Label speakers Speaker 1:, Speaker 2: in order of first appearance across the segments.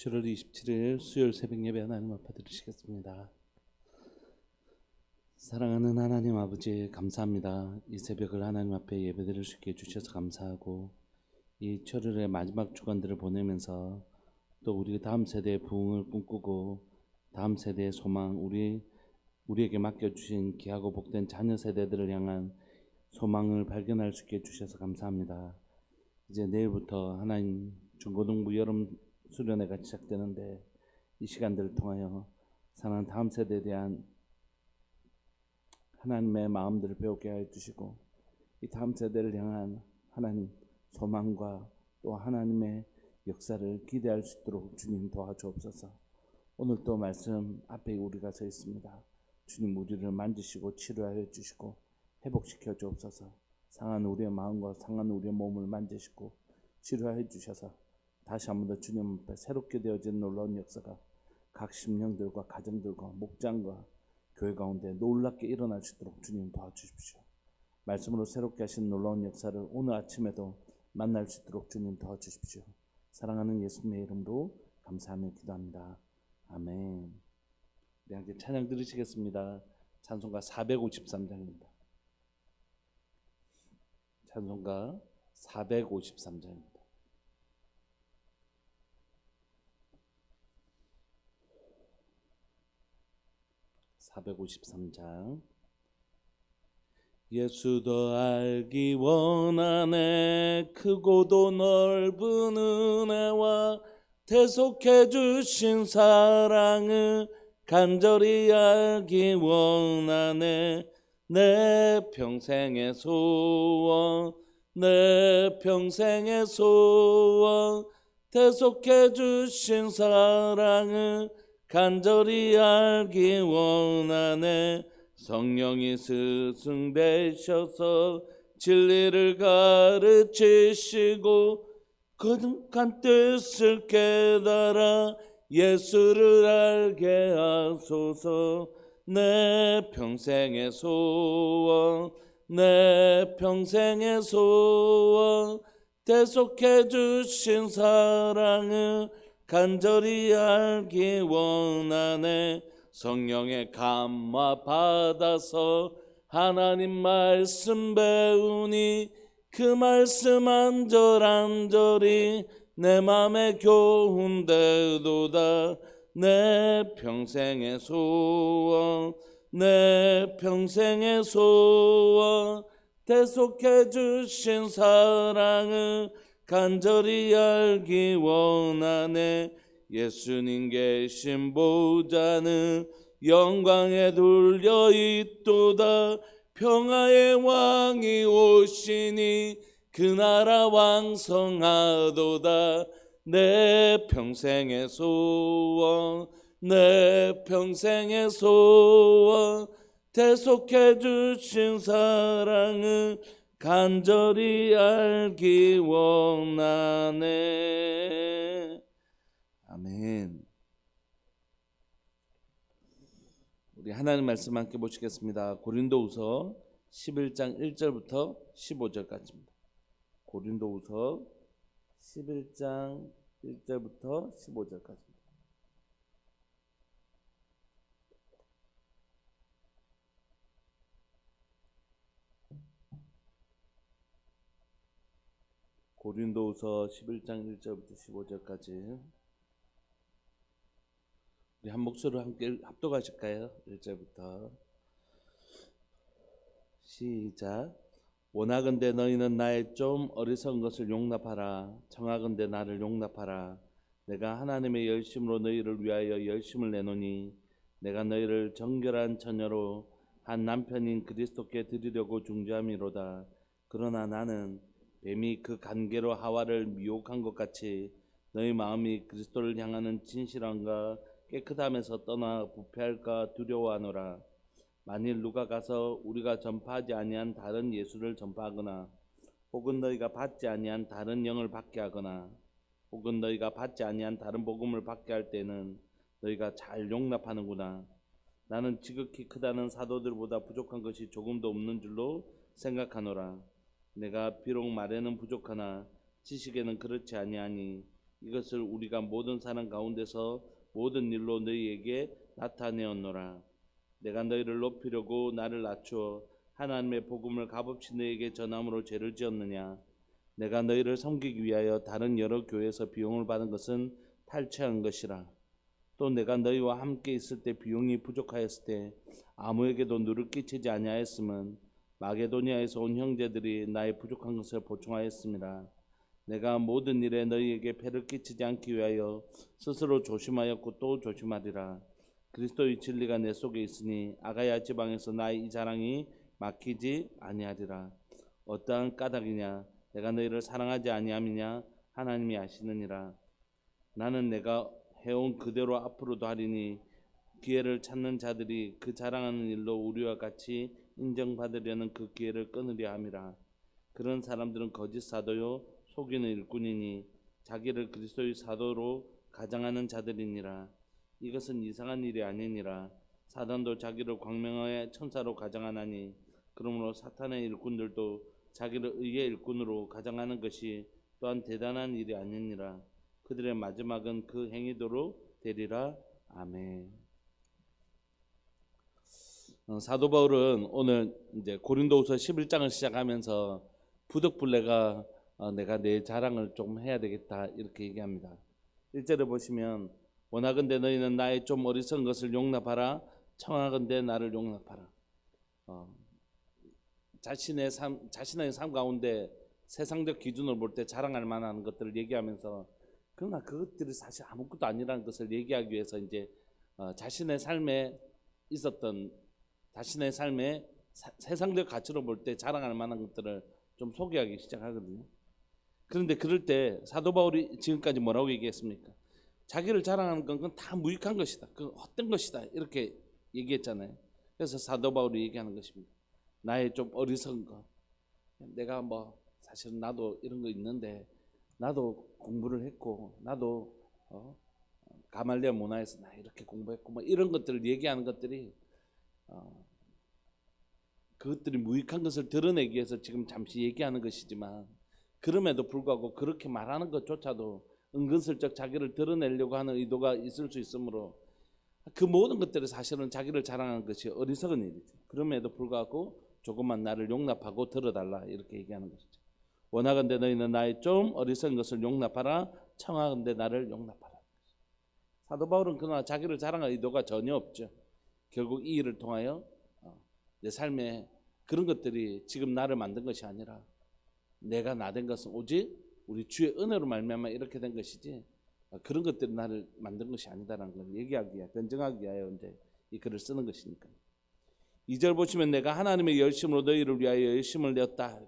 Speaker 1: 7월 27일 수요일 새벽 예배 하나님 앞에 드리시겠습니다. 사랑하는 하나님 아버지, 감사합니다. 이 새벽을 하나님 앞에 예배드릴 수 있게 해주셔서 감사하고, 이 철월의 마지막 주간들을 보내면서 또 우리 다음 세대의 부흥을 꿈꾸고 다음 세대의 소망, 우리에게 맡겨주신 귀하고 복된 자녀 세대들을 향한 소망을 발견할 수 있게 해주셔서 감사합니다. 이제 내일부터 하나님 중고등부 여름 수련회가 시작되는데, 이 시간들을 통하여 사랑하는 다음 세대에 대한 하나님의 마음들을 배우게 하여 주시고, 이 다음 세대를 향한 하나님 소망과 또 하나님의 역사를 기대할 수 있도록 주님 도와주옵소서. 오늘 또 말씀 앞에 우리가 서 있습니다. 주님, 우리를 만지시고 치료하여 주시고 회복시켜 주옵소서. 상한 우리의 마음과 상한 우리의 몸을 만지시고 치료하여 주셔서 다시 한 번 더 주님 앞에 새롭게 되어진 놀라운 역사가 각 심령들과 가정들과 목장과 교회 가운데 놀랍게 일어날 수 있도록 주님 도와주십시오. 말씀으로 새롭게 하신 놀라운 역사를 오늘 아침에도 만날 수 있도록 주님 도와주십시오. 사랑하는 예수님의 이름으로 감사하며 기도합니다. 아멘. 우리 함께 찬양 들으시겠습니다. 찬송가 453장입니다. 찬송가 453장입니다. 453장. 예수 더 알기 원하네. 크고도 넓은 은혜와 대속해 주신 사랑을 간절히 알기 원하네. 내 평생의 소원, 내 평생의 소원, 대속해 주신 사랑을 간절히 알기 원하네. 성령이 스승되셔서 진리를 가르치시고 거룩한 뜻을 깨달아 예수를 알게 하소서. 내 평생의 소원, 내 평생의 소원, 대속해 주신 사랑을 간절히 알기 원하네. 성령의 감화 받아서 하나님 말씀 배우니 그 말씀 안절안절이 내 맘에 교훈되도다. 내 평생의 소원, 내 평생의 소원, 대속해 주신 사랑을 간절히 알기 원하네. 예수님 계신 보좌는 영광에 둘려 있도다. 평화의 왕이 오시니 그 나라 왕성하도다. 내 평생의 소원, 내 평생의 소원, 대속해 주신 사랑을 간절히 알기 원하네. 아멘. 우리 하나님 말씀 함께 보시겠습니다. 고린도후서 11장 1절부터 15절까지입니다. 고린도후서 11장 1절부터 15절까지입니다. 고린도후서 11장 1절부터 15절까지 우리 한 목소리로 함께 합독하실까요? 1절부터 시작. 원하건대 너희는 나의 좀 어리석은 것을 용납하라. 청하건대 나를 용납하라. 내가 하나님의 열심으로 너희를 위하여 열심을 내노니 내가 너희를 정결한 처녀로 한 남편인 그리스도께 드리려고 중재함이로다. 그러나 나는 뱀이 그 간계로 하와를 미혹한 것 같이 너희 마음이 그리스도를 향하는 진실함과 깨끗함에서 떠나 부패할까 두려워하노라. 만일 누가 가서 우리가 전파하지 아니한 다른 예수를 전파하거나 혹은 너희가 받지 아니한 다른 영을 받게 하거나 혹은 너희가 받지 아니한 다른 복음을 받게 할 때는 너희가 잘 용납하는구나. 나는 지극히 크다는 사도들보다 부족한 것이 조금도 없는 줄로 생각하노라. 내가 비록 말에는 부족하나 지식에는 그렇지 아니하니 이것을 우리가 모든 사람 가운데서 모든 일로 너희에게 나타내었노라. 내가 너희를 높이려고 나를 낮추어 하나님의 복음을 값없이 너희에게 전함으로 죄를 지었느냐. 내가 너희를 섬기기 위하여 다른 여러 교회에서 비용을 받은 것은 탈취한 것이라. 또 내가 너희와 함께 있을 때 비용이 부족하였을 때 아무에게도 누를 끼치지 아니하였음은 마게도니아에서 온 형제들이 나의 부족한 것을 보충하였습니다. 내가 모든 일에 너희에게 폐를 끼치지 않기 위하여 스스로 조심하였고 또 조심하리라. 그리스도의 진리가 내 속에 있으니 아가야 지방에서 나의 이 자랑이 막히지 아니하리라. 어떠한 까닭이냐? 내가 너희를 사랑하지 아니함이냐? 하나님이 아시느니라. 나는 내가 해온 그대로 앞으로도 하리니 기회를 찾는 자들이 그 자랑하는 일로 우리와 같이 인정받으려는 그 기회를 끊으려 함이라. 그런 사람들은 거짓 사도요 속이는 일꾼이니 자기를 그리스도의 사도로 가장하는 자들이니라. 이것은 이상한 일이 아니니라. 사단도 자기를 광명의 천사로 가장하나니 그러므로 사탄의 일꾼들도 자기를 의의 일꾼으로 가장하는 것이 또한 대단한 일이 아니니라. 그들의 마지막은 그 행위대로 되리라. 아멘. 사도 바울은 오늘 이제 고린도후서 11장을 시작하면서 부득불레가 내가 내 자랑을 좀 해야 되겠다 이렇게 얘기합니다. 1절에 보시면 원하건대 너희는 나의 좀 어리석은 것을 용납하라. 청하건대 나를 용납하라. 자신의 삶 가운데 세상적 기준으로 볼 때 자랑할 만한 것들을 얘기하면서 그러나 그것들이 사실 아무것도 아니라는 것을 얘기하기 위해서 이제 자신의 삶에 있었던 자신의 삶의 세상적 가치로 볼 때 자랑할 만한 것들을 좀 소개하기 시작하거든요. 그런데 그럴 때 사도 바울이 지금까지 뭐라고 얘기했습니까? 자기를 자랑하는 건 다 무익한 것이다. 그 헛된 것이다. 이렇게 얘기했잖아요. 그래서 사도 바울이 얘기하는 것입니다. 나의 좀 어리석은 것. 내가 뭐 사실은 나도 이런 거 있는데 나도 공부를 했고 나도 가말리아 문화에서 나 이렇게 공부했고 뭐 이런 것들을 얘기하는 것들이 그것들이 무익한 것을 드러내기 위해서 지금 잠시 얘기하는 것이지만 그럼에도 불구하고 그렇게 말하는 것조차도 은근슬쩍 자기를 드러내려고 하는 의도가 있을 수 있으므로 그 모든 것들이 사실은 자기를 자랑하는 것이 어리석은 일이죠. 그럼에도 불구하고 조금만 나를 용납하고 들어달라 이렇게 얘기하는 것이죠. 원하건대 너희는 나의 좀 어리석은 것을 용납하라. 청하건대 나를 용납하라. 사도 바울은 그러나 자기를 자랑할 의도가 전혀 없죠. 결국 이 일을 통하여 내 삶에 그런 것들이 지금 나를 만든 것이 아니라 내가 나 된 것은 오직 우리 주의 은혜로 말미암아 이렇게 된 것이지 그런 것들이 나를 만든 것이 아니다라는 걸 얘기하기 위하여 변증하기 위하여 이제 이 글을 쓰는 것이니까. 2절 보시면 내가 하나님의 열심으로 너희를 위하여 열심을 내었다.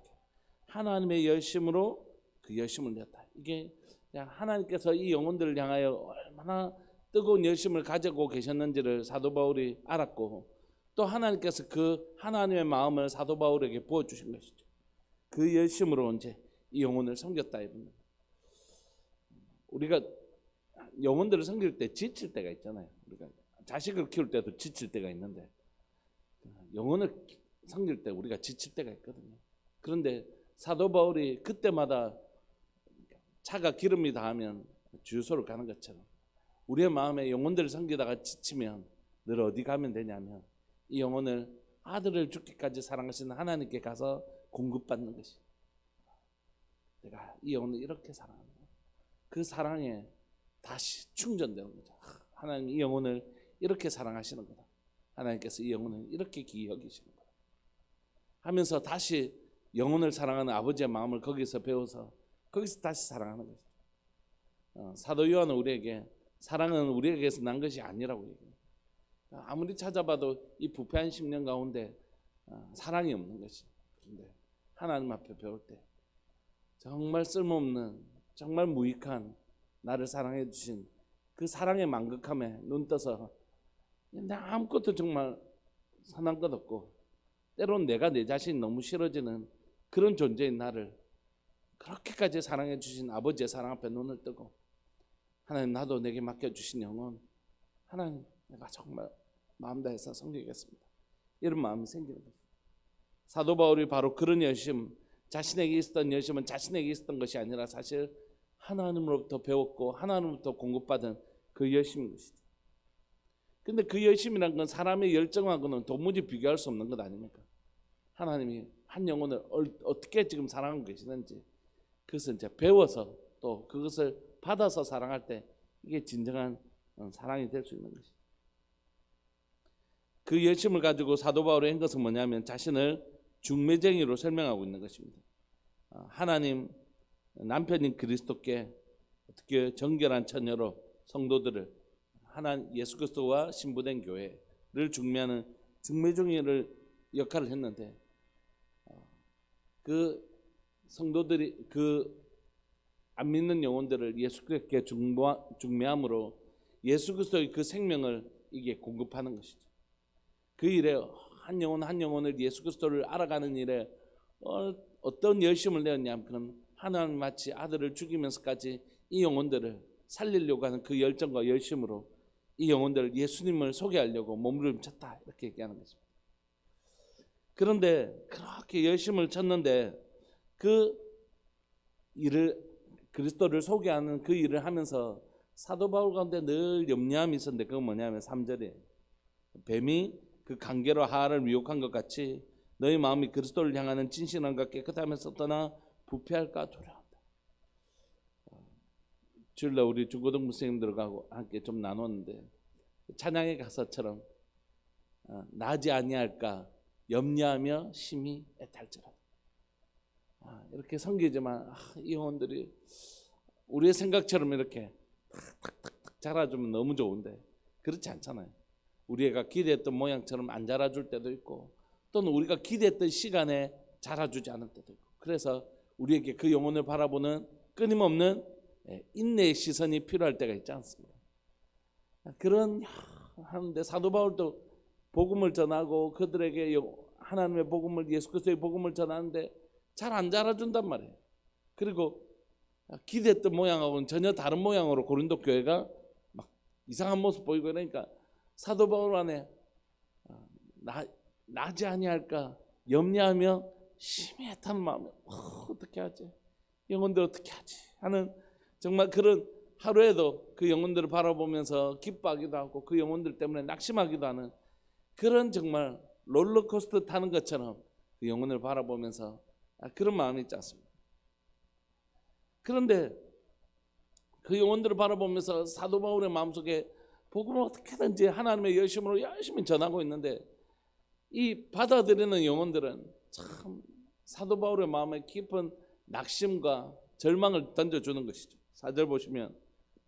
Speaker 1: 하나님의 열심으로 그 열심을 내었다. 이게 그냥 하나님께서 이 영혼들을 향하여 얼마나 뜨거운 열심을 가지고 계셨는지를 사도 바울이 알았고 또 하나님께서 그 하나님의 마음을 사도 바울에게 부어주신 것이죠. 그 열심으로 이제 이 영혼을 섬겼다. 우리가 영혼들을 섬길 때 지칠 때가 있잖아요. 우리가 자식을 키울 때도 지칠 때가 있는데 영혼을 섬길 때 우리가 지칠 때가 있거든요. 그런데 사도 바울이 그때마다 차가 기름이 닿으면 주유소를 가는 것처럼 우리의 마음에 영혼들을 섬기다가 지치면 늘 어디 가면 되냐면 이 영혼을 아들을 죽기까지 사랑하시는 하나님께 가서 공급받는 것이 내가 이 영혼을 이렇게 사랑한다. 그 사랑에 다시 충전되는 거죠. 하나님 이 영혼을 이렇게 사랑하시는 거다. 하나님께서 이 영혼을 이렇게 귀히 여기시는 거다 하면서 다시 영혼을 사랑하는 아버지의 마음을 거기서 배워서 거기서 다시 사랑하는 거죠. 사도 요한은 우리에게 사랑은 우리에게서 난 것이 아니라고 얘기해요. 아무리 찾아봐도 이 부패한 10년 가운데 사랑이 없는 것이. 그런데 하나님 앞에 배울 때 정말 쓸모없는 정말 무익한 나를 사랑해 주신 그 사랑의 만극함에 눈 떠서 나 아무것도 정말 선한 것 없고 때로는 내가 내 자신이 너무 싫어지는 그런 존재인 나를 그렇게까지 사랑해 주신 아버지의 사랑 앞에 눈을 뜨고 하나님 나도 내게 맡겨주신 영혼 하나님 내가 정말 마음 다해서 섬기겠습니다. 이런 마음이 생기는 거죠. 사도 바울이 바로 그런 열심 자신에게 있었던 열심은 자신에게 있었던 것이 아니라 사실 하나님으로부터 배웠고 하나님으로부터 공급받은 그 열심인 것이죠. 근데 그 열심이란 건 사람의 열정하고는 도무지 비교할 수 없는 것 아닙니까? 하나님이 한 영혼을 어떻게 지금 사랑하고 계시는지 그것을 이제 배워서 또 그것을 받아서 사랑할 때 이게 진정한 사랑이 될 수 있는 것이죠. 그 열심을 가지고 사도 바울이 한 것은 뭐냐면 자신을 중매쟁이로 설명하고 있는 것입니다. 하나님 남편인 그리스도께 어떻게 정결한 처녀로 성도들을 하나님 예수 그리스도와 신부된 교회를 중매하는 중매쟁이를 역할을 했는데 그 성도들이 그 안 믿는 영혼들을 예수 그리스도께 중매함으로 예수 그리스도의 그 생명을 이게 공급하는 것이죠. 그 일에 한 영혼 한 영혼을 예수 그리스도를 알아가는 일에 어떤 열심을 내었냐면 하나님 마치 아들을 죽이면서까지 이 영혼들을 살리려고 하는 그 열정과 열심으로 이 영혼들을 예수님을 소개하려고 몸부림쳤다 이렇게 얘기하는 것입니다. 그런데 그렇게 열심을 쳤는데 그 일을 그리스도를 소개하는 그 일을 하면서 사도 바울 가운데 늘 염려함이 있었는데 그건 뭐냐면 3절에 뱀이 그 간계로 하와를 미혹한 것 같이 너희 마음이 그리스도를 향하는 진실함과 깨끗하면서 떠나 부패할까 두려워한다. 주일날 우리 중고등부 선생님들하고 함께 좀 나눴는데 찬양의 가사처럼 나지 아니할까 염려하며 심히 애탈지라. 이렇게 섬기지만 이 영혼들이 우리의 생각처럼 이렇게 탁탁탁 자라주면 너무 좋은데 그렇지 않잖아요. 우리 애가 기대했던 모양처럼 안 자라줄 때도 있고 또는 우리가 기대했던 시간에 자라주지 않을 때도 있고 그래서 우리에게 그 영혼을 바라보는 끊임없는 인내의 시선이 필요할 때가 있지 않습니까? 그런 하는데 사도 바울도 복음을 전하고 그들에게 하나님의 복음을 예수 그리스도의 복음을 전하는데 잘 안 자라준단 말이에요. 그리고 기대했던 모양하고는 전혀 다른 모양으로 고린도 교회가 막 이상한 모습 보이고 그러니까 사도 바울 안에 나지 아니할까 염려하며 심히 애타는 마음에 어떻게 하지? 영혼들 어떻게 하지? 하는 정말 그런 하루에도 그 영혼들을 바라보면서 기뻐하기도 하고 그 영혼들 때문에 낙심하기도 하는 그런 정말 롤러코스터 타는 것처럼 그 영혼을 바라보면서 그런 마음이 있지 않습니까? 그런데 그 영혼들을 바라보면서 사도 바울의 마음속에 복음을 어떻게든지 하나님의 열심으로 열심히 전하고 있는데 이 받아들이는 영혼들은 참 사도 바울의 마음에 깊은 낙심과 절망을 던져주는 것이죠. 4절 보시면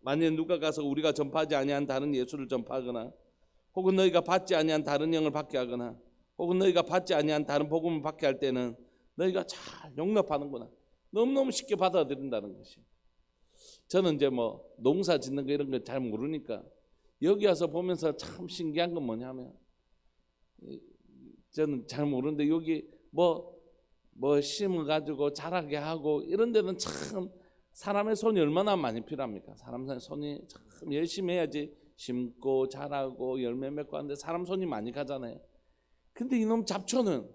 Speaker 1: 만일 누가 가서 우리가 전파하지 아니한 다른 예수를 전파하거나 혹은 너희가 받지 아니한 다른 영을 받게 하거나 혹은 너희가 받지 아니한 다른 복음을 받게 할 때는 너희가 잘 용납하는구나. 너무너무 쉽게 받아들인다는 것이. 저는 이제 뭐 농사 짓는 거 이런 거 잘 모르니까 여기 와서 보면서 참 신기한 건 뭐냐면 저는 잘 모르는데 여기 뭐 심어가지고 자라게 하고 이런 데는 참 사람의 손이 얼마나 많이 필요합니까? 사람 손이 참 열심히 해야지 심고 자라고 열매 맺고 하는데 사람 손이 많이 가잖아요. 근데 이놈 잡초는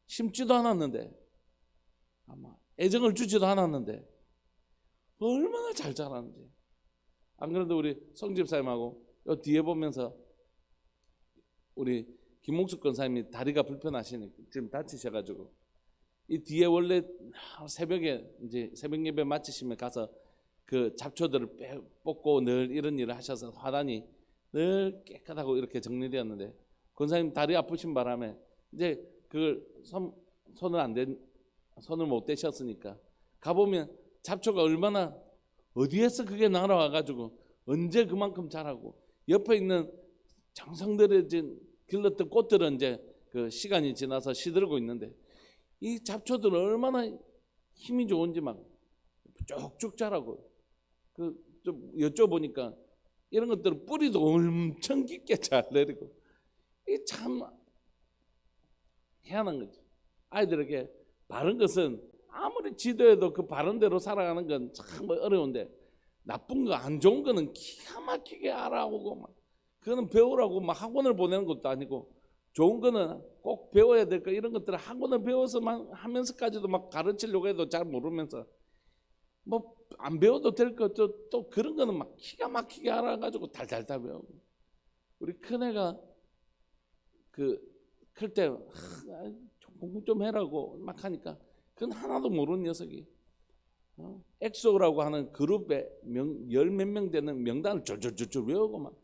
Speaker 1: 심지도 않았는데 아마 애정을 주지도 않았는데 얼마나 잘 자라는지. 안 그래도 우리 성집사님하고 요 뒤에 보면서 우리 김목숙 권사님이 다리가 불편하시니까 지금 다치셔가지고 이 뒤에 원래 새벽에 이제 새벽 예배 마치시면 가서 그 잡초들을 뽑고 늘 이런 일을 하셔서 화단이 늘 깨끗하고 이렇게 정리되었는데 권사님 다리 아프신 바람에 이제 그걸 손을 못 대셨으니까 가보면 잡초가 얼마나 어디에서 그게 날아와가지고 언제 그만큼 자라고 옆에 있는 정성들여진 길렀던 꽃들은 이제 그 시간이 지나서 시들고 있는데 이 잡초들은 얼마나 힘이 좋은지 막 쭉쭉 자라고 좀 여쭤보니까 이런 것들은 뿌리도 엄청 깊게 잘 내리고 이 참 희한한 거죠. 아이들에게 바른 것은 아무리 지도해도 그 바른 대로 살아가는 건 참 어려운데 나쁜 거 안 좋은 거는 기가 막히게 알아오고 막 그거는 배우라고 막 학원을 보내는 것도 아니고 좋은 거는 꼭 배워야 될 거 이런 것들을 학원을 배워서만 하면서까지도 막 가르치려고 해도 잘 모르면서 뭐 안 배워도 될 것도 또 그런 거는 막 기가 막히게 알아가지고 달달달 배우고. 우리 큰애가 클 때 공부 좀 해라고 막 하니까 그건 하나도 모르는 녀석이 엑소라고 하는 그룹에 열 몇 명 되는 명단을 줄줄줄줄 외우고 막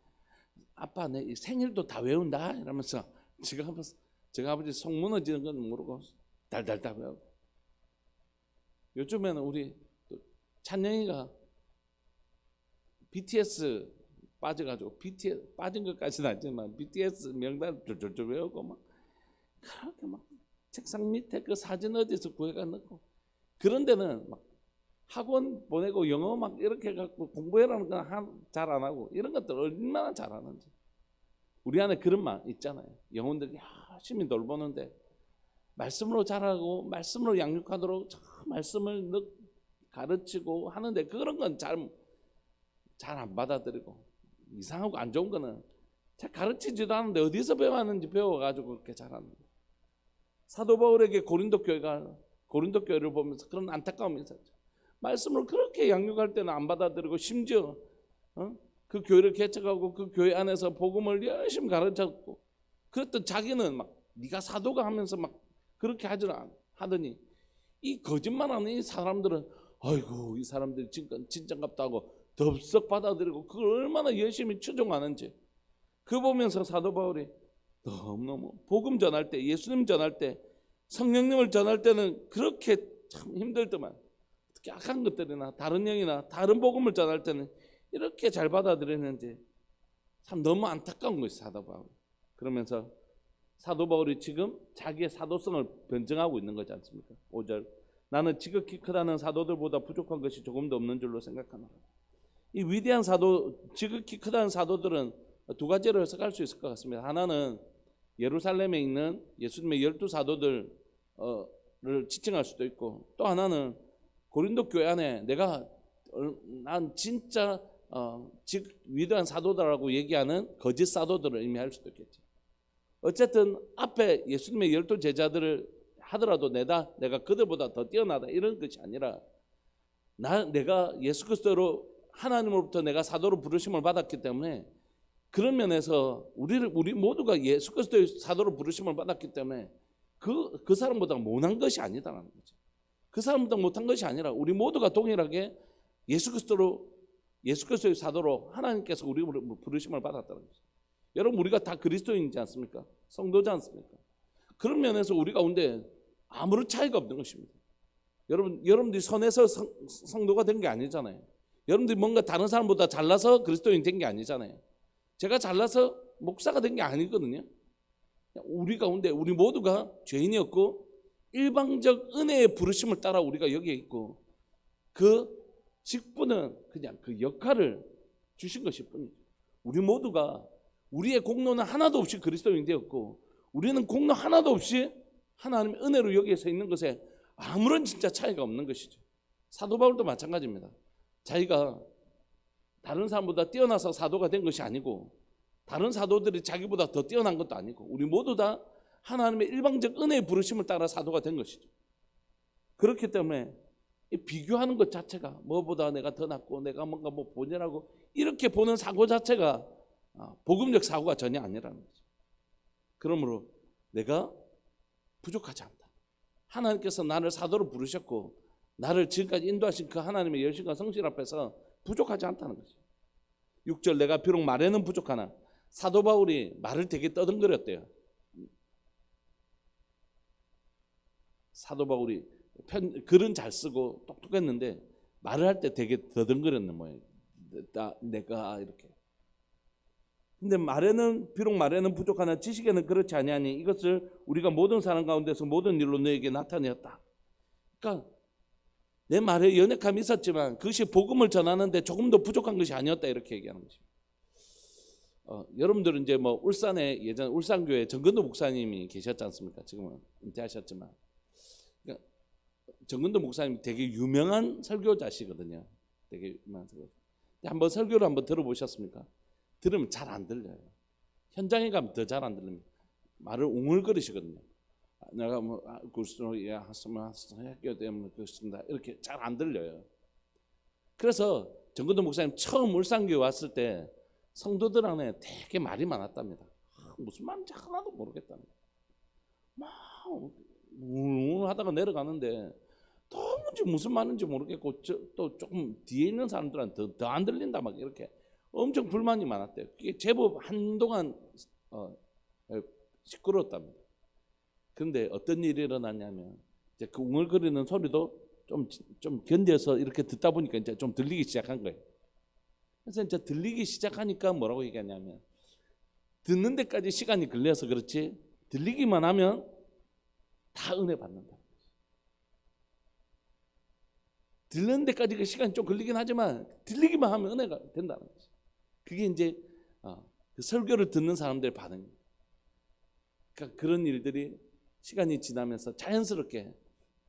Speaker 1: 아빠 내 생일도 다 외운다 이러면서 제가 아버지 속 무너지는 건 모르고 달달달 외우고. 요즘에는 우리 찬영이가 BTS 빠져가지고 BTS 빠진 것까지는 아니지만 BTS 명단 줄줄줄 외우고 막 그렇게 막 책상 밑에 그 사진 어디서 구해가 넣고 그런 데는 막 학원 보내고 영어 막 이렇게 해갖고 공부해라는 건 잘 안 하고 이런 것들 얼마나 잘하는지. 우리 안에 그런 말 있잖아요. 영혼들이 열심히 돌보는데 말씀으로 자라고 말씀으로 양육하도록 말씀을 가르치고 하는데 그런 건 잘 안 받아들이고 이상하고 안 좋은 거는 잘 가르치지도 않는데 어디서 배웠는지 배워가지고 그렇게 잘하는 거예요. 사도 바울에게 고린도 교회를 보면서 그런 안타까움이 있었죠. 말씀을 그렇게 양육할 때는 안 받아들이고 심지어 그 교회를 개척하고 그 교회 안에서 복음을 열심히 가르쳤고 그랬던 자기는 막 네가 사도가 하면서 막 그렇게 하더니 이 거짓말하는 이 사람들은 아이고 이 사람들이 진짠갑다 하고 덥석 받아들이고 그걸 얼마나 열심히 추종하는지 그 보면서 사도 바울이 너무너무 복음 전할 때 예수님 전할 때 성령님을 전할 때는 그렇게 참 힘들더만 특히 악한 것들이나 다른 영이나 다른 복음을 전할 때는 이렇게 잘 받아들였는지 참 너무 안타까운 것이 사도 바울. 그러면서 사도 바울이 지금 자기의 사도성을 변증하고 있는 거지 않습니까? 5절 나는 지극히 크다는 사도들보다 부족한 것이 조금도 없는 줄로 생각하노라. 이 위대한 사도 지극히 크다는 사도들은 두 가지로 해석할 수 있을 것 같습니다. 하나는 예루살렘에 있는 예수님의 12사도들을 지칭할 수도 있고 또 하나는 고린도 교회 안에 난 진짜 위대한 사도다라고 얘기하는 거짓 사도들을 의미할 수도 있겠죠. 어쨌든 앞에 예수님의 12제자들을 하더라도 내가 그들보다 더 뛰어나다 이런 것이 아니라 내가 예수 그리스도로 하나님으로부터 내가 사도로 부르심을 받았기 때문에 그런 면에서 우리 모두가 예수 그리스도의 사도로 부르심을 받았기 때문에 그 사람보다 못한 것이 아니다라는 거죠. 그 사람보다 못한 것이 아니라 우리 모두가 동일하게 예수 그리스도의 사도로 하나님께서 우리를 부르심을 받았다는 거죠. 여러분 우리가 다 그리스도인이지 않습니까? 성도지 않습니까? 그런 면에서 우리 가운데 아무런 차이가 없는 것입니다. 여러분들이 선해서 성도가 된 게 아니잖아요. 여러분들이 뭔가 다른 사람보다 잘나서 그리스도인 된 게 아니잖아요. 제가 잘나서 목사가 된 게 아니거든요. 우리 가운데 우리 모두가 죄인이었고 일방적 은혜의 부르심을 따라 우리가 여기에 있고 그 직분은 그냥 그 역할을 주신 것일 뿐이죠. 우리 모두가 우리의 공로는 하나도 없이 그리스도인 되었고 우리는 공로 하나도 없이 하나님의 은혜로 여기에 서 있는 것에 아무런 진짜 차이가 없는 것이죠. 사도 바울도 마찬가지입니다. 자기가 다른 사람보다 뛰어나서 사도가 된 것이 아니고 다른 사도들이 자기보다 더 뛰어난 것도 아니고 우리 모두 다 하나님의 일방적 은혜의 부르심을 따라 사도가 된 것이죠. 그렇기 때문에 비교하는 것 자체가 뭐보다 내가 더 낫고 내가 뭔가 본연하고 이렇게 보는 사고 자체가 복음적 사고가 전혀 아니라는 거죠. 그러므로 내가 부족하지 않다. 하나님께서 나를 사도로 부르셨고 나를 지금까지 인도하신 그 하나님의 열심과 성실 앞에서 부족하지 않다는 거죠. 6절 내가 비록 말에는 부족하나 사도 바울이 말을 되게 떠듬거렸대요. 사도 바울이 글은 잘 쓰고 똑똑했는데 말을 할 때 되게 더듬거렸는 모양이에요. 내가 이렇게. 근데 비록 말에는 부족하나 지식에는 그렇지 아니하니 이것을 우리가 모든 사람 가운데서 모든 일로 너에게 나타내었다. 그러니까 내 말에 연약함이 있었지만 그것이 복음을 전하는데 조금 더 부족한 것이 아니었다 이렇게 얘기하는 것입니다. 여러분들은 이제 울산에 예전 울산교회 정근도 목사님이 계셨지 않습니까? 지금은 은퇴하셨지만 그러니까 정근도 목사님이 되게 유명한 설교자시거든요. 되게 유명한 설교자. 한번 설교를 한번 들어보셨습니까? 들으면 잘 안 들려요. 현장에 가면 더 잘 안 들립니다. 말을 웅얼거리시거든요. 내가 그리스도의 학교 때문에 그렇습니다. 이렇게 잘 안 들려요. 그래서 정근도 목사님 처음 울산교회 왔을 때 성도들 안에 되게 말이 많았답니다. 무슨 말인지 하나도 모르겠답니다. 막 하다가 내려가는데 도무지 무슨 말인지 모르겠고 또 조금 뒤에 있는 사람들한테 더 안 들린다 막 이렇게 엄청 불만이 많았대요. 그게 제법 한동안 시끄러웠답니다. 그런데 어떤 일이 일어났냐면 이제 그 웅얼거리는 소리도 좀 견뎌서 이렇게 듣다 보니까 이제 좀 들리기 시작한 거예요. 그래서 이제 들리기 시작하니까 뭐라고 얘기하냐면 듣는 데까지 시간이 걸려서 그렇지 들리기만 하면 다 은혜 받는다. 들는 데까지 그 시간이 좀 걸리긴 하지만 들리기만 하면 은혜가 된다는 거죠. 그게 이제 그 설교를 듣는 사람들의 반응입니다. 그러니까 그런 일들이 시간이 지나면서 자연스럽게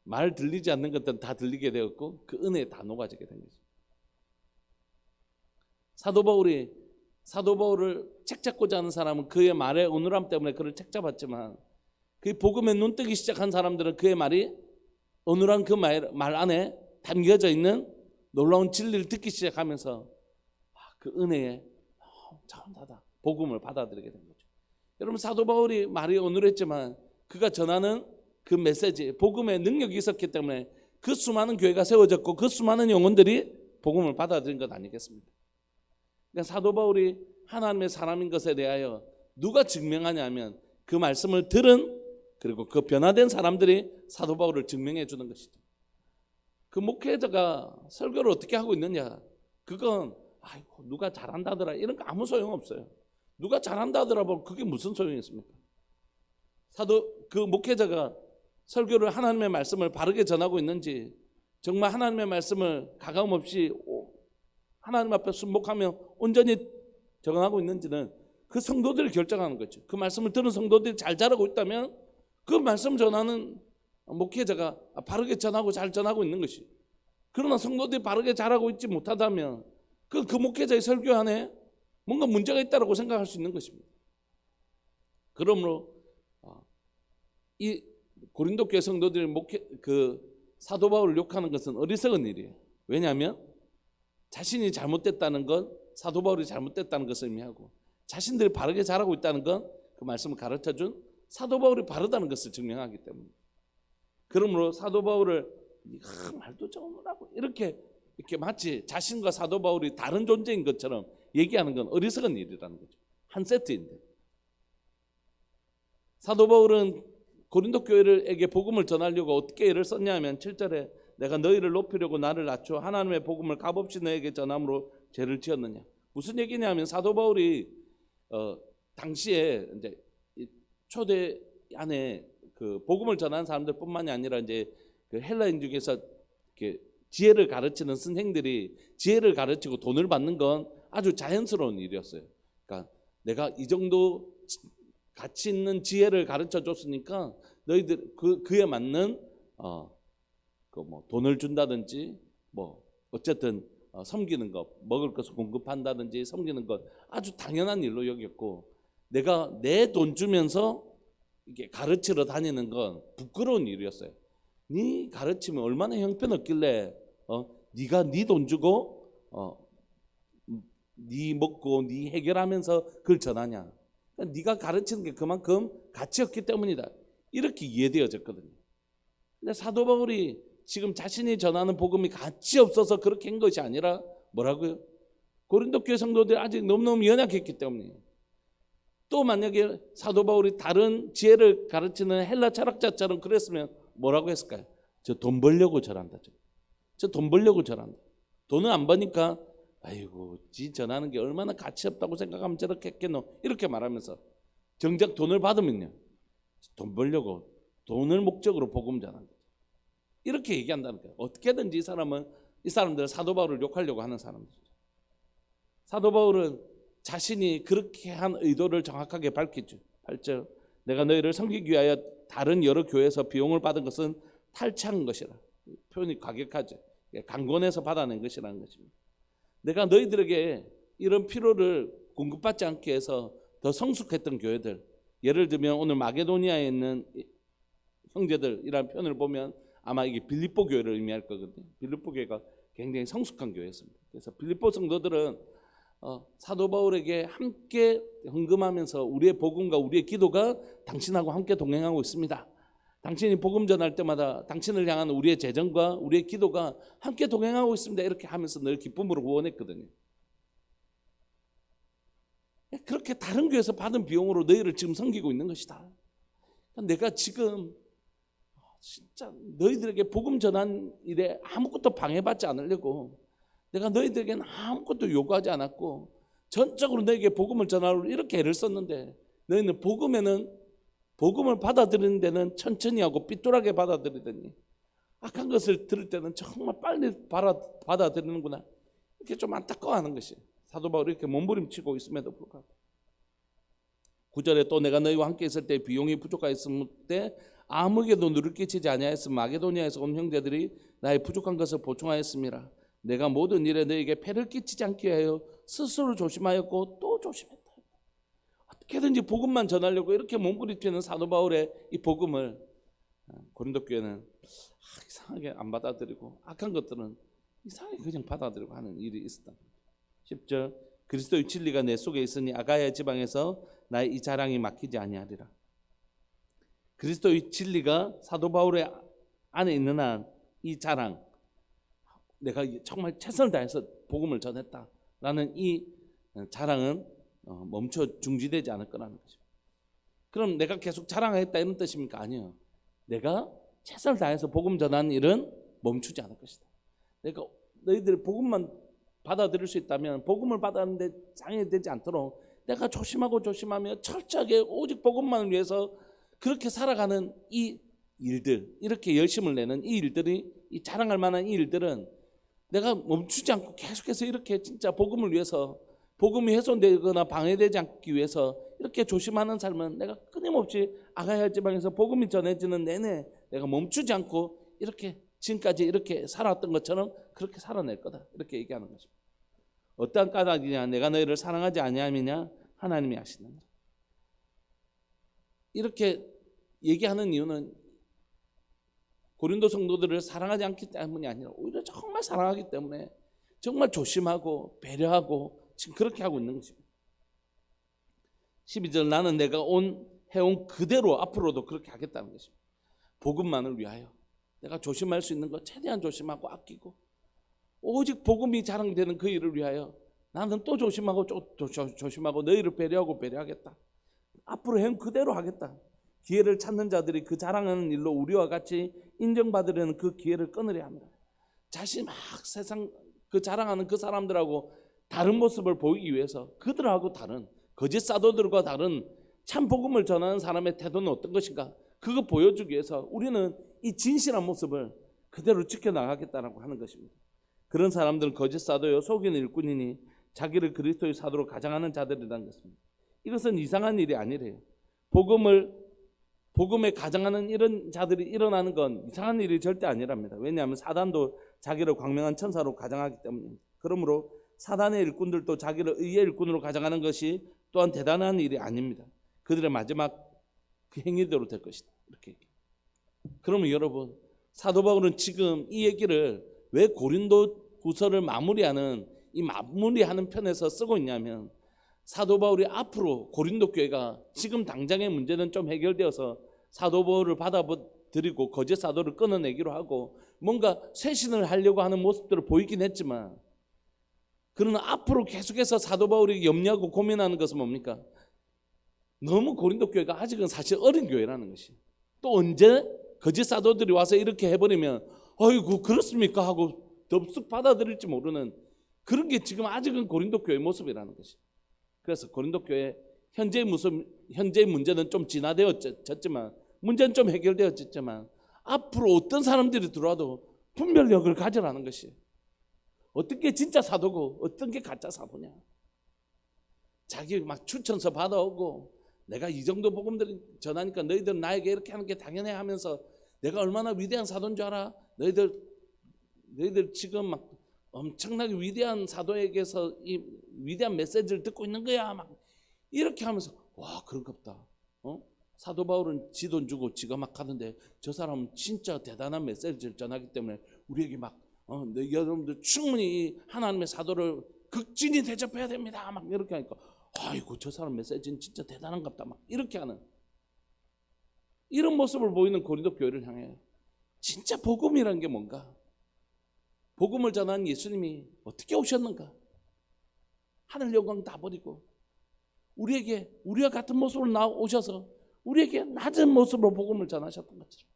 Speaker 1: 말 들리지 않는 것들은 다 들리게 되었고 그 은혜에 다 녹아지게 된 거죠. 사도 바울을 책 잡고자 하는 사람은 그의 말의 온유함 때문에 그를 책 잡았지만 그 복음에 눈뜨기 시작한 사람들은 그의 말이 온유한 그 말 안에 담겨져 있는 놀라운 진리를 듣기 시작하면서 그 은혜에 참다다 복음을 받아들이게 된 거죠. 여러분 사도 바울이 말이 온유했지만 그가 전하는 그 메시지 복음의 능력이 있었기 때문에 그 수많은 교회가 세워졌고 그 수많은 영혼들이 복음을 받아들인 것 아니겠습니까? 그러니까 사도 바울이 하나님의 사람인 것에 대하여 누가 증명하냐면 그 말씀을 들은 그리고 그 변화된 사람들이 사도 바울을 증명해 주는 것이죠. 그 목회자가 설교를 어떻게 하고 있느냐 그건 아이고 누가 잘한다더라 이런 거 아무 소용없어요. 누가 잘한다더라 뭐 그게 무슨 소용이 있습니까? 그 목회자가 설교를 하나님의 말씀을 바르게 전하고 있는지 정말 하나님의 말씀을 가감 없이 하나님 앞에 순복하며 온전히 적응하고 있는지는 그 성도들이 결정하는 거죠. 그 말씀을 들은 성도들이 잘 자라고 있다면 그 말씀 전하는 목회자가 바르게 전하고 잘 전하고 있는 것이. 그러나 성도들이 바르게 잘하고 있지 못하다면 그 목회자의 설교 안에 뭔가 문제가 있다고 생각할 수 있는 것입니다. 그러므로 이 고린도 교회 성도들이 사도 바울을 욕하는 것은 어리석은 일이에요. 왜냐하면 자신이 잘못됐다는 건 사도 바울이 잘못됐다는 것을 의미하고 자신들이 바르게 잘하고 있다는 건 그 말씀을 가르쳐준 사도 바울이 바르다는 것을 증명하기 때문에 그러므로 사도 바울을 말도 좋으라고 이렇게 마치 자신과 사도 바울이 다른 존재인 것처럼 얘기하는 건 어리석은 일이라는 거죠. 한 세트인데 사도 바울은 고린도 교회에게 복음을 전하려고 어떻게 애를 썼냐 하면 7절에 내가 너희를 높이려고 나를 낮춰 하나님의 복음을 값없이 너에게 전함으로 죄를 지었느냐. 무슨 얘기냐면 사도 바울이 당시에 이제 초대 안에 그 복음을 전하는 사람들뿐만이 아니라 이제 그 헬라인 중에서 이렇게 지혜를 가르치는 선생들이 지혜를 가르치고 돈을 받는 건 아주 자연스러운 일이었어요. 그러니까 내가 이 정도 가치 있는 지혜를 가르쳐 줬으니까 너희들 그에 맞는 돈을 준다든지 뭐 어쨌든 섬기는 것, 먹을 것을 공급한다든지 섬기는 것 아주 당연한 일로 여겼고 내가 내 돈 주면서 이게 가르치러 다니는 건 부끄러운 일이었어요. 네 가르치면 얼마나 형편없길래 네가 네 돈 주고 네 먹고 네 해결하면서 그걸 전하냐. 그러니까 네가 가르치는 게 그만큼 가치 없기 때문이다. 이렇게 이해되어졌거든요. 근데 사도 바울이 지금 자신이 전하는 복음이 가치 없어서 그렇게 한 것이 아니라 뭐라고요? 고린도 교회 성도들이 아직 너무너무 연약했기 때문이에요. 또 만약에 사도 바울이 다른 지혜를 가르치는 헬라 철학자처럼 그랬으면 뭐라고 했을까요? 저 돈 벌려고 절한다. 저 돈 벌려고 절한다. 돈을 안 버니까 아이고 지 전하는 게 얼마나 가치 없다고 생각하면 저렇게 했겠노 이렇게 말하면서 정작 돈을 받으면요 돈 벌려고 돈을 목적으로 복음 전한다. 이렇게 얘기한다는 거예요. 어떻게든지 이 사람들은 사도 바울을 욕하려고 하는 사람들이죠. 사도 바울은 자신이 그렇게 한 의도를 정확하게 밝히죠. 8절 내가 너희를 섬기기 위하여 다른 여러 교회에서 비용을 받은 것은 탈취한 것이라. 표현이 과격하죠. 강권해서 받아낸 것이라는 것입니다. 내가 너희들에게 이런 필요를 공급받지 않게 해서 더 성숙했던 교회들, 예를 들면 오늘 마게도니아에 있는 형제들이라는 표현을 보면 아마 이게 빌립보 교회를 의미할 거거든요. 빌립보 교회가 굉장히 성숙한 교회였습니다. 그래서 빌립보 성도들은 사도 바울에게 함께 헌금하면서 우리의 복음과 우리의 기도가 당신하고 함께 동행하고 있습니다. 당신이 복음 전할 때마다 당신을 향한 우리의 재정과 우리의 기도가 함께 동행하고 있습니다. 이렇게 하면서 늘 기쁨으로 후원했거든요. 그렇게 다른 교회에서 받은 비용으로 너희를 지금 섬기고 있는 것이다. 내가 지금 진짜 너희들에게 복음 전한 일에 아무것도 방해받지 않으려고 내가 너희들에게는 아무것도 요구하지 않았고 전적으로 너희에게 복음을 전하려고 이렇게 애를 썼는데 너희는 복음을 받아들이는 데는 천천히 하고 삐뚤하게 받아들이더니 악한 것을 들을 때는 정말 빨리 받아들이는구나. 이렇게 좀 안타까워하는 것이 사도 바울이 이렇게 몸부림치고 있음에도 불구하고 9절에 또 내가 너희와 함께 있을 때 비용이 부족하였을 때 아무에게도 누를 끼치지 아니하였으면 마게도니아에서 온 형제들이 나의 부족한 것을 보충하였습니다. 내가 모든 일에 너희에게 폐를 끼치지 않게 하여 스스로 조심하였고 또 조심했다. 어떻게든지 복음만 전하려고 이렇게 몸부림치는 사도 바울의 이 복음을 고린도 교회는 이상하게 안 받아들이고 악한 것들은 이상하게 그냥 받아들이고 하는 일이 있었다. 10절 그리스도의 진리가 내 속에 있으니 아가야 지방에서 나의 이 자랑이 막히지 아니하리라. 그리스도의 진리가 사도 바울의 안에 있는 한 이 자랑, 내가 정말 최선을 다해서 복음을 전했다라는 이 자랑은 멈춰 중지되지 않을 거라는 거죠. 그럼 내가 계속 자랑했다 이런 뜻입니까? 아니요. 내가 최선을 다해서 복음 전하는 일은 멈추지 않을 것이다. 내가 너희들이 복음만 받아들일 수 있다면 복음을 받았는데 장애되지 않도록 내가 조심하며 철저하게 오직 복음만을 위해서 그렇게 살아가는 이 일들, 이렇게 열심을 내는 이 일들이, 이 자랑할 만한 이 일들은 내가 멈추지 않고 계속해서 이렇게 진짜 복음을 위해서, 복음이 훼손되거나 방해되지 않기 위해서 이렇게 조심하는 삶은 내가 끊임없이 아가야 지방에서 복음이 전해지는 내내 내가 멈추지 않고 이렇게 지금까지 이렇게 살아왔던 것처럼 그렇게 살아낼 거다. 이렇게 얘기하는 것입니다. 어떠한 까닭이냐? 내가 너희를 사랑하지 아니함이냐? 하나님이 아시느니라. 이렇게 얘기하는 이유는 고린도 성도들을 사랑하지 않기 때문이 아니라 오히려 정말 사랑하기 때문에 정말 조심하고 배려하고 지금 그렇게 하고 있는 것입니다. 12절 나는 내가 해온 그대로 앞으로도 그렇게 하겠다는 것입니다. 복음만을 위하여 내가 조심할 수 있는 것 최대한 조심하고 아끼고 오직 복음이 자랑되는 그 일을 위하여 나는 또 조심하고 너희를 배려하겠다. 앞으로 해온 그대로 하겠다. 기회를 찾는 자들이 그 자랑하는 일로 우리와 같이 인정받으려는 그 기회를 끊으려 합니다. 자신이 막 세상 그 자랑하는 그 사람들하고 다른 모습을 보이기 위해서 그들하고 다른 거짓 사도들과 다른 참 복음을 전하는 사람의 태도는 어떤 것인가? 그거 보여주기 위해서 우리는 이 진실한 모습을 그대로 지켜나가겠다라고 하는 것입니다. 그런 사람들은 거짓 사도요 속이는 일꾼이니 자기를 그리스도의 사도로 가장하는 자들이라는 것입니다. 이것은 이상한 일이 아니래요. 복음에 가장하는 이런 자들이 일어나는 건 이상한 일이 절대 아니랍니다. 왜냐하면 사단도 자기를 광명한 천사로 가장하기 때문입니다. 그러므로 사단의 일꾼들도 자기를 의의 일꾼으로 가장하는 것이 또한 대단한 일이 아닙니다. 그들의 마지막 그 행위대로 될 것이다. 이렇게. 그러면 여러분, 사도 바울은 지금 이 얘기를 왜 고린도 후서를 마무리하는 편에서 쓰고 있냐면 사도 바울이 앞으로 고린도 교회가 지금 당장의 문제는 좀 해결되어서 사도 바울을 받아들이고 거짓 사도를 끊어내기로 하고 뭔가 쇄신을 하려고 하는 모습들을 보이긴 했지만 그러나 앞으로 계속해서 사도 바울이 염려하고 고민하는 것은 뭡니까? 너무 고린도 교회가 아직은 사실 어린 교회라는 것이. 또 언제 거짓 사도들이 와서 이렇게 해버리면 어이구 그렇습니까 하고 덥석 받아들일지 모르는 그런 게 지금 아직은 고린도 교회 모습이라는 것이. 그래서 고린도 교회 현재의 문제는 좀 진화되었지만 문제는 좀 해결되었지만 앞으로 어떤 사람들이 들어와도 분별력을 가져라는 것이. 어떤 게 진짜 사도고 어떤 게 가짜 사도냐. 자기 막 추천서 받아오고 내가 이 정도 복음들 전하니까 너희들은 나에게 이렇게 하는 게 당연해 하면서 내가 얼마나 위대한 사도인 줄 알아? 너희들 지금 막 엄청나게 위대한 사도에게서 이 위대한 메시지를 듣고 있는 거야. 막 이렇게 하면서 와 그런갑다. 사도 바울은 지 돈 주고 지가 막 하는데 저 사람은 진짜 대단한 메시지를 전하기 때문에 우리에게 막 여러분들 충분히 하나님의 사도를 극진히 대접해야 됩니다. 막 이렇게 하니까 아이고 저 사람 메시지는 진짜 대단한갑다. 막 이렇게 하는 이런 모습을 보이는 고린도 교회를 향해 진짜 복음이란 게 뭔가? 복음을 전한 예수님이 어떻게 오셨는가? 하늘 영광 다 버리고 우리에게 우리와 같은 모습으로 나오셔서 우리에게 낮은 모습으로 복음을 전하셨던 것처럼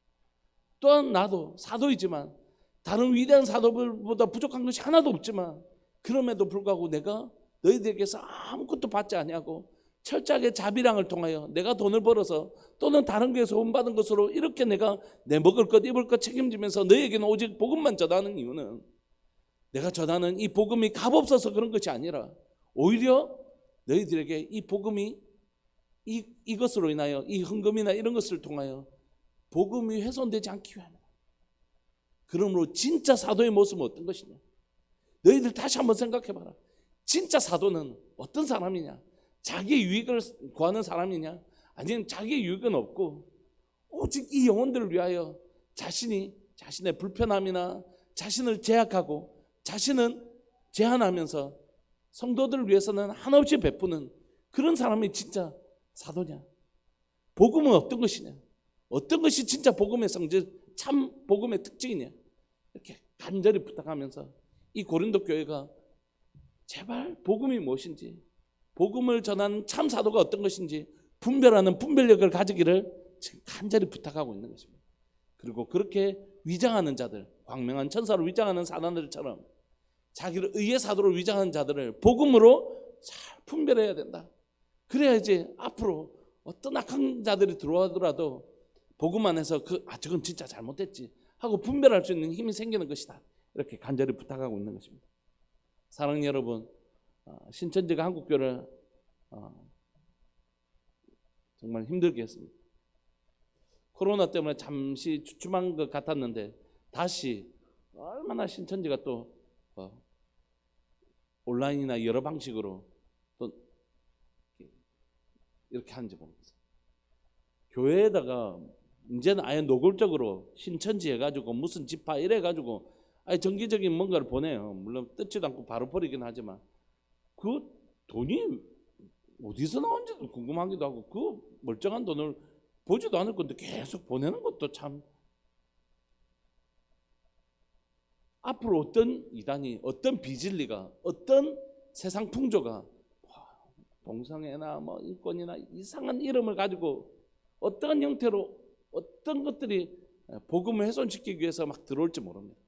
Speaker 1: 또한 나도 사도이지만 다른 위대한 사도들보다 부족한 것이 하나도 없지만 그럼에도 불구하고 내가 너희들에게서 아무것도 받지 아니하고 철저하게 자비량을 통하여 내가 돈을 벌어서 또는 다른 교회에서 후원받은 것으로 이렇게 내가 내 먹을 것 입을 것 책임지면서 너희에게는 오직 복음만 전하는 이유는 내가 전하는 이 복음이 값없어서 그런 것이 아니라 오히려 너희들에게 이 복음이 이것으로 인하여 이 헌금이나 이런 것을 통하여 복음이 훼손되지 않기 위함이다. 그러므로 진짜 사도의 모습은 어떤 것이냐? 너희들 다시 한번 생각해봐라. 진짜 사도는 어떤 사람이냐? 자기의 유익을 구하는 사람이냐? 아니면 자기의 유익은 없고 오직 이 영혼들을 위하여 자신의 불편함이나 자신을 제약하고 자신은 제한하면서 성도들을 위해서는 한없이 베푸는 그런 사람이 진짜 사도냐? 복음은 어떤 것이냐? 어떤 것이 진짜 복음의 성질, 참 복음의 특징이냐? 이렇게 간절히 부탁하면서 이 고린도 교회가 제발 복음이 무엇인지, 복음을 전하는 참 사도가 어떤 것인지 분별하는 분별력을 가지기를 지금 간절히 부탁하고 있는 것입니다. 그리고 그렇게 위장하는 자들, 광명한 천사로 위장하는 사단들처럼 자기를 의의 사도로 위장하는 자들을 복음으로 잘 분별해야 된다. 그래야지 앞으로 어떤 악한 자들이 들어오더라도 복음 안에서 저건 진짜 잘못됐지 하고 분별할 수 있는 힘이 생기는 것이다. 이렇게 간절히 부탁하고 있는 것입니다. 사랑하는 여러분, 신천지가 한국교를 정말 힘들게 했습니다. 코로나 때문에 잠시 주춤한 것 같았는데 다시 얼마나 신천지가 또 온라인이나 여러 방식으로 또 이렇게 하는지 모르겠어요. 교회에다가 이제는 아예 노골적으로 신천지 해가지고 무슨 집화 이래가지고 아예 정기적인 뭔가를 보내요. 물론 뜯지도 않고 바로 버리긴 하지만 그 돈이 어디서 나온지도 궁금하기도 하고 그 멀쩡한 돈을 보지도 않을 건데 계속 보내는 것도 참 앞으로 어떤 이단이 어떤 비진리가 어떤 세상 풍조가 동성애나 뭐 인권이나 이상한 이름을 가지고 어떤 형태로 어떤 것들이 복음을 훼손시키기 위해서 막 들어올지 모릅니다.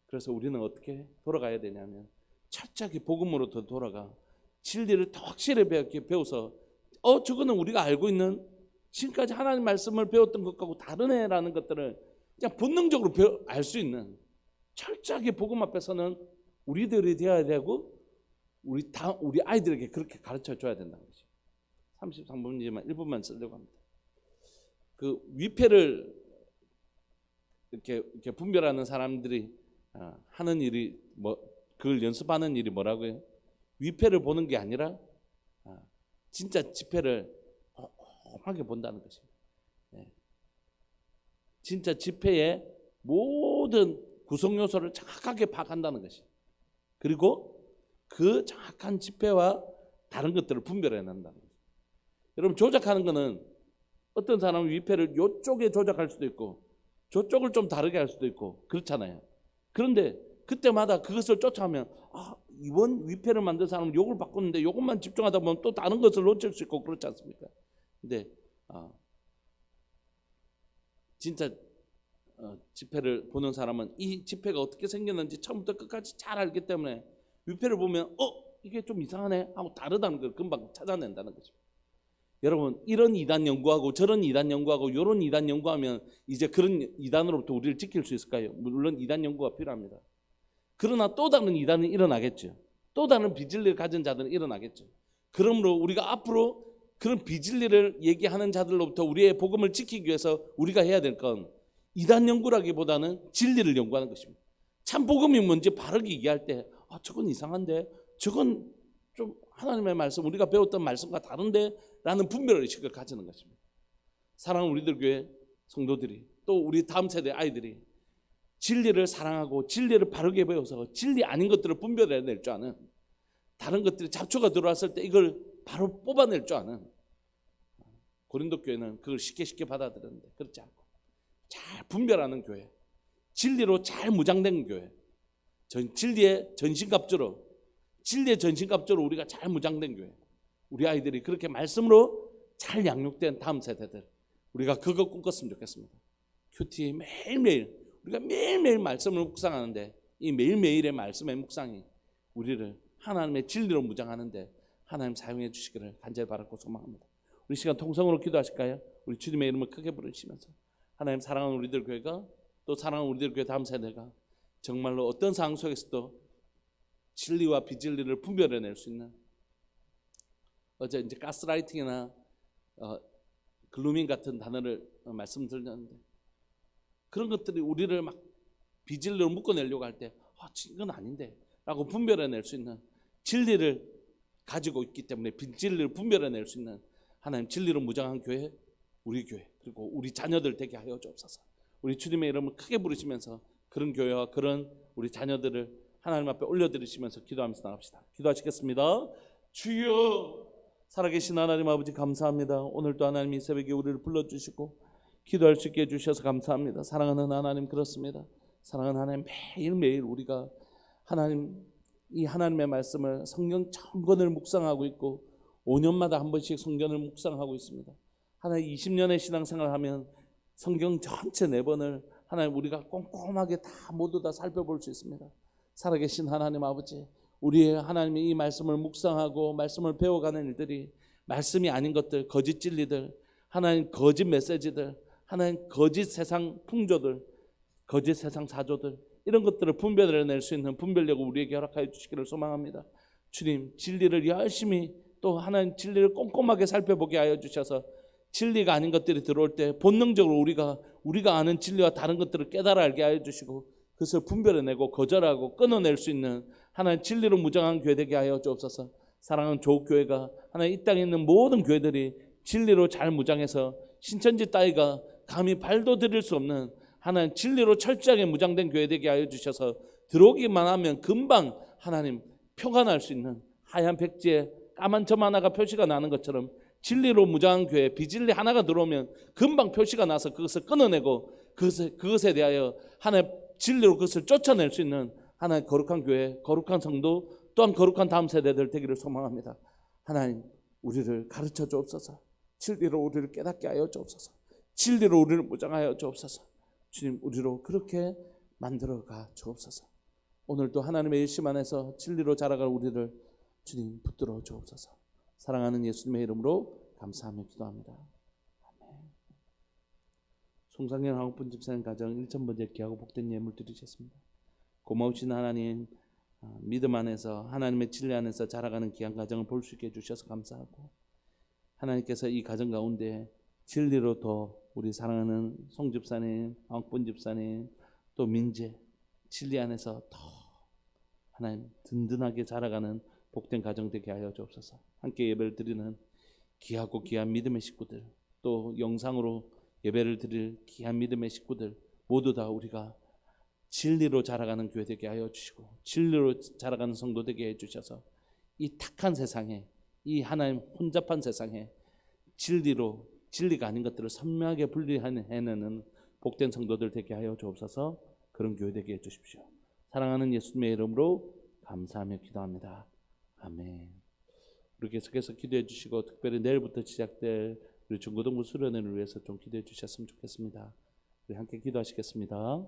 Speaker 1: 그래서 우리는 어떻게 돌아가야 되냐면 철저하게 복음으로 더 돌아가 진리를 더 확실히 배워서 저거는 우리가 알고 있는 지금까지 하나님 말씀을 배웠던 것하고 다르네라는 것들을 그냥 본능적으로 알 수 있는 철저하게 복음 앞에서는 우리들이 되어야 되고 우리 아이들에게 그렇게 가르쳐 줘야 된다는 거죠. 33분이지만 1분만 쓰려고 합니다. 그 위패를 이렇게 분별하는 사람들이 하는 일이 그걸 연습하는 일이 뭐라고요? 위패를 보는 게 아니라 진짜 지폐를 꼼꼼하게 본다는 것입니다. 진짜 지폐의 모든 구성 요소를 정확하게 파악한다는 것이. 그리고 그 정확한 지폐와 다른 것들을 분별해낸다는 거죠. 여러분 조작하는 거는 어떤 사람은 위패를 이쪽에 조작할 수도 있고 저쪽을 좀 다르게 할 수도 있고 그렇잖아요. 그런데 그때마다 그것을 쫓아가면 이번 위패를 만든 사람은 요걸 바꿨는데 요것만 집중하다 보면 또 다른 것을 놓칠 수 있고 그렇지 않습니까? 근데 진짜 지폐를 보는 사람은 이 지폐가 어떻게 생겼는지 처음부터 끝까지 잘 알기 때문에 위패를 보면 이게 좀 이상하네 하고 다르다는 걸 금방 찾아낸다는 거죠. 여러분 이런 이단 연구하고 저런 이단 연구하고 이런 이단 연구하면 이제 그런 이단으로부터 우리를 지킬 수 있을까요? 물론 이단 연구가 필요합니다. 그러나 또 다른 이단은 일어나겠죠. 또 다른 비진리를 가진 자들은 일어나겠죠. 그러므로 우리가 앞으로 그런 비진리를 얘기하는 자들로부터 우리의 복음을 지키기 위해서 우리가 해야 될 건 이단 연구라기보다는 진리를 연구하는 것입니다. 참 복음이 뭔지 바르게 얘기할 때 저건 이상한데 저건 좀 하나님의 말씀 우리가 배웠던 말씀과 다른데 라는 분별의식을 가지는 것입니다. 사랑하는 우리들 교회 성도들이 또 우리 다음 세대 아이들이 진리를 사랑하고 진리를 바르게 배워서 진리 아닌 것들을 분별해낼 줄 아는, 다른 것들이 잡초가 들어왔을 때 이걸 바로 뽑아낼 줄 아는, 고린도 교회는 그걸 쉽게 받아들였는데 그렇지 않고 잘 분별하는 교회, 진리로 잘 무장된 교회, 진리의 전신갑주로 우리가 잘 무장된 교회, 우리 아이들이 그렇게 말씀으로 잘 양육된 다음 세대들, 우리가 그거 꿈꿨으면 좋겠습니다. 큐티 우리가 매일매일 말씀을 묵상하는데 이 매일매일의 말씀의 묵상이 우리를 하나님의 진리로 무장하는데 하나님 사용해 주시기를 간절히 바라고 소망합니다. 우리 시간 통성으로 기도하실까요? 우리 주님의 이름을 크게 부르시면서 하나님, 사랑하는 우리들 교회가, 또 사랑하는 우리들 교회 다음 세대가 정말로 어떤 상황 속에서도 진리와 비진리를 분별해낼 수 있는, 어제 이제 가스라이팅이나 글루밍 같은 단어를 말씀드렸는데 그런 것들이 우리를 막 비진리로 묶어내려고 할 때 이건 아닌데 라고 분별해낼 수 있는 진리를 가지고 있기 때문에 비진리를 분별해낼 수 있는 하나님 진리로 무장한 교회, 우리 교회, 그리고 우리 자녀들 되게 하여 주옵소서. 우리 주님의 이름을 크게 부르시면서 그런 교회와 그런 우리 자녀들을 하나님 앞에 올려드리시면서 기도하면서 나갑시다. 기도하시겠습니다. 주여, 살아계신 하나님 아버지 감사합니다. 오늘도 하나님 이 새벽에 우리를 불러주시고 기도할 수 있게 해주셔서 감사합니다. 사랑하는 하나님, 그렇습니다. 사랑하는 하나님, 매일매일 우리가 이 하나님의 말씀을 성경 전권을 묵상하고 있고 5년마다 한 번씩 성경을 묵상하고 있습니다. 하나님 20년의 신앙생활을 하면 성경 전체 4번을 하나님 우리가 꼼꼼하게 모두 다 살펴볼 수 있습니다. 살아계신 하나님 아버지, 우리의 하나님의 이 말씀을 묵상하고 말씀을 배워가는 일들이 말씀이 아닌 것들, 거짓 진리들, 하나님 거짓 메시지들, 하나님 거짓 세상 풍조들, 거짓 세상 사조들, 이런 것들을 분별해낼 수 있는 분별력을 우리에게 허락하여 주시기를 소망합니다. 주님, 진리를 열심히 또 하나님 진리를 꼼꼼하게 살펴보게 하여 주셔서 진리가 아닌 것들이 들어올 때 본능적으로 우리가 아는 진리와 다른 것들을 깨달아 알게 하여 주시고 그것을 분별해내고 거절하고 끊어낼 수 있는 하나님 진리로 무장한 교회 되게 하여 주옵소서. 사랑하는 조국교회가 하나님 이 땅에 있는 모든 교회들이 진리로 잘 무장해서 신천지 따위가 감히 발도 들일 수 없는 하나님 진리로 철저하게 무장된 교회 되게 하여 주셔서 들어오기만 하면 금방 하나님 표가 날 수 있는 하얀 백지에 까만 점 하나가 표시가 나는 것처럼 진리로 무장한 교회, 비진리 하나가 들어오면 금방 표시가 나서 그것을 끊어내고 그것에 대하여 하나님 진리로 그것을 쫓아낼 수 있는 하나님 거룩한 교회, 거룩한 성도, 또한 거룩한 다음 세대들 되기를 소망합니다. 하나님, 우리를 가르쳐 주옵소서. 진리로 우리를 깨닫게 하여 주옵소서. 진리로 우리를 무장하여 주옵소서. 주님, 우리로 그렇게 만들어가 주옵소서. 오늘도 하나님의 일심 안에서 진리로 자라갈 우리를 주님 붙들어 주옵소서. 사랑하는 예수님의 이름으로 감사하며 기도합니다. 아멘. 송상현 한국분 집사님 가정 1,000번째 귀하고 복된 예물 드리셨습니다. 고마우신 하나님, 믿음 안에서 하나님의 진리 안에서 자라가는 귀한 가정을 볼 수 있게 해주셔서 감사하고, 하나님께서 이 가정 가운데 진리로 더 우리 사랑하는 송 집사님, 한국분 집사님, 또 민재 진리 안에서 더 하나님 든든하게 자라가는 복된 가정 되게 하여 주옵소서. 함께 예배를 드리는 귀하고 귀한 믿음의 식구들, 또 영상으로 예배를 드릴 귀한 믿음의 식구들 모두 다 우리가 진리로 자라가는 교회 되게 하여 주시고 진리로 자라가는 성도 되게 해주셔서 이 탁한 세상에, 이 하나님 혼잡한 세상에 진리가 아닌 것들을 선명하게 분리해내는 복된 성도들 되게 하여 주옵소서. 그런 교회 되게 해주십시오. 사랑하는 예수님의 이름으로 감사하며 기도합니다. 아멘. 우리 계속해서 기도해 주시고 특별히 내일부터 시작될 우리 중고등부 수련회를 위해서 좀 기도해 주셨으면 좋겠습니다. 우리 함께 기도하시겠습니다.